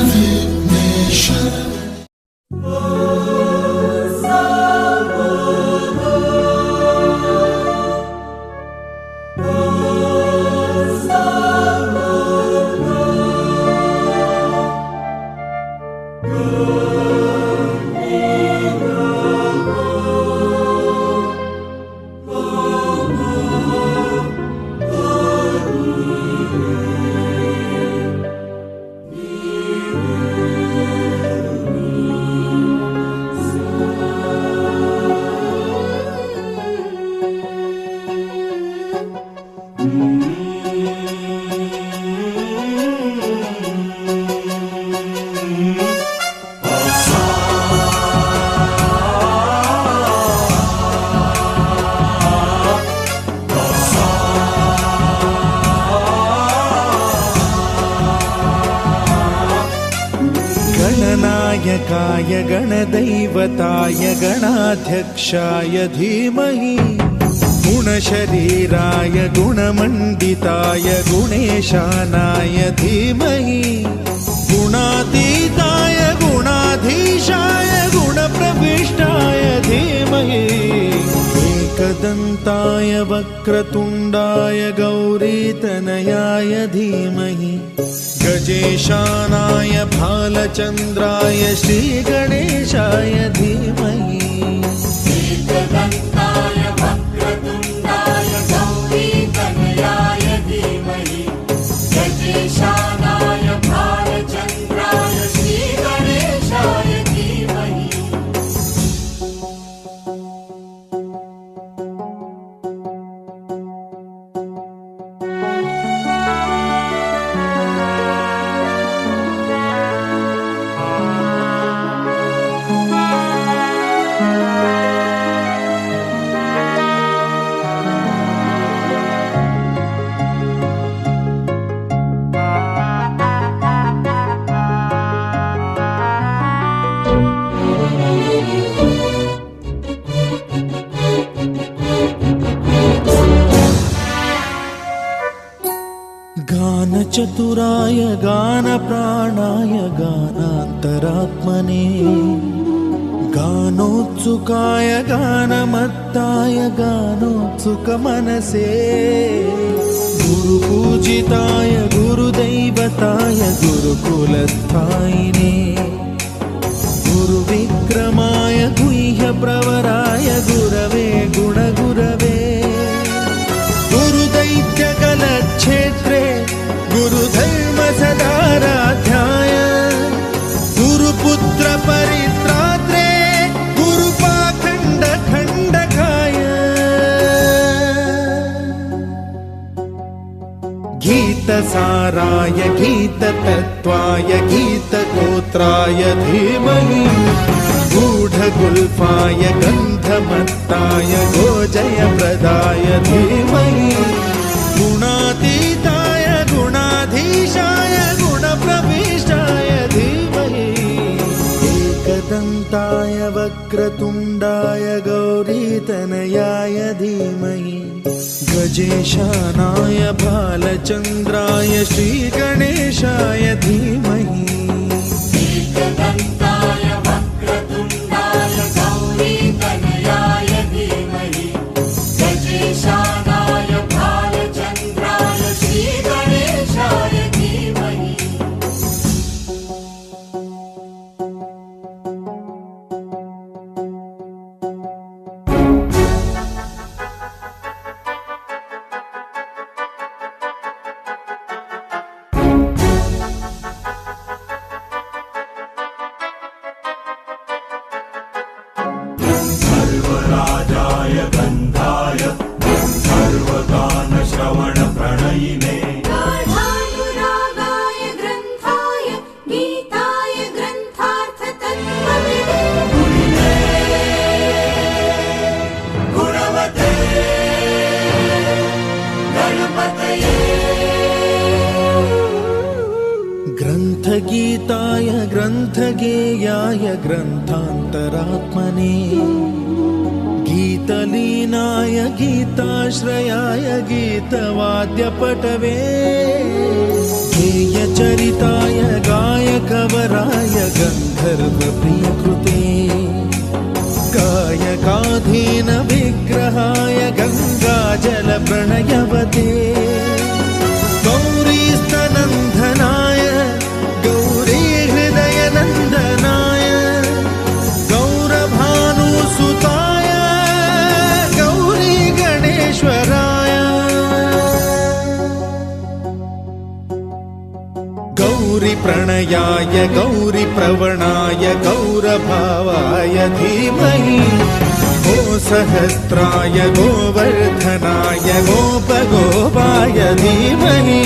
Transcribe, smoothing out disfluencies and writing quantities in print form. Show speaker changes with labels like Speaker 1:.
Speaker 1: विघ्नेश।
Speaker 2: गणनायकाय गणदैवताय गणाध्यक्षाय धीमहि गुणशरीराय गुणमण्डिताय गुणेशानाय धीमहि गुणातीताय गुणाधीशाय गुणप्रविष्टाय धीमहि एकदन्ताय वक्रतुण्डाय गौरीतनयाय धीमहि गजेशानाय भालचन्द्राय श्रीगणेशाय धीमहि
Speaker 3: एकदन्ताय वक्रतुण्डाय गौरीतनयाय धीमहि गजेशानाय भालचन्द्राय श्रीगणेशाय धीमहि।
Speaker 2: गानचतुराय गानप्राणाय गानान्तरात्मने गानोत्सुकाय गानमत्ताय गानोत्सुकमनसे गुरुपूजिताय गुरुदैवताय गुरुकुलस्थायिने गुरुविक्रमाय गुह्यप्रवराय गुरवे गुणगुरवे गुरुदैत्यकलक्षेत्रे गुरुधर्मसदाराध्याय गुरुपुत्र परित्रात्रे गुरुपाखण्डखण्डकाय गीतसाराय गीततत्त्वाय गीतगोत्राय धीमहि गूढगुल्फाय गन्धमत्ताय गोजयप्रदाय धीमहि गुणातीताय गुणाधीशाय गुणप्रविष्टाय धीमहि एकदन्ताय वक्रतुण्डाय गौरीतनयाय धीमहि गजेशानाय भालचन्द्राय श्रीगणेशाय धीमहि
Speaker 3: एकदन्ताय वक्रतुण्डाय गौरीतनयाय धीमहि गजेशानाय भालचन्द्राय श्रीगणेशाय धीमहि।
Speaker 4: सर्वराजाय गन्धाय सर्वगानश्रवणप्रणयिने
Speaker 3: गाढानुरागाय ग्रन्थाय गीताय ग्रन्थार्थतत्त्वविदे गुणवते गणपतये
Speaker 2: ग्रन्थगीताय ग्रन्थगेयाय ग्रन्थान्तरात्मने गीतलीनाय गीताश्रयाय गीतवाद्यपटवे गेयचरिताय गायकव गौरीविग्रहाय गङ्गाजलप्रणयवते गौरीस्तनन्दनाय गौरीहृदयनन्दनाय गौरभानुसुताय गौरीगणेश्वराय गौरीप्रणयाय गौरीप्रवणाय गौरभावाय धीमहि गोसहस्राय गोवर्धनाय गोपगोपाय धीमहि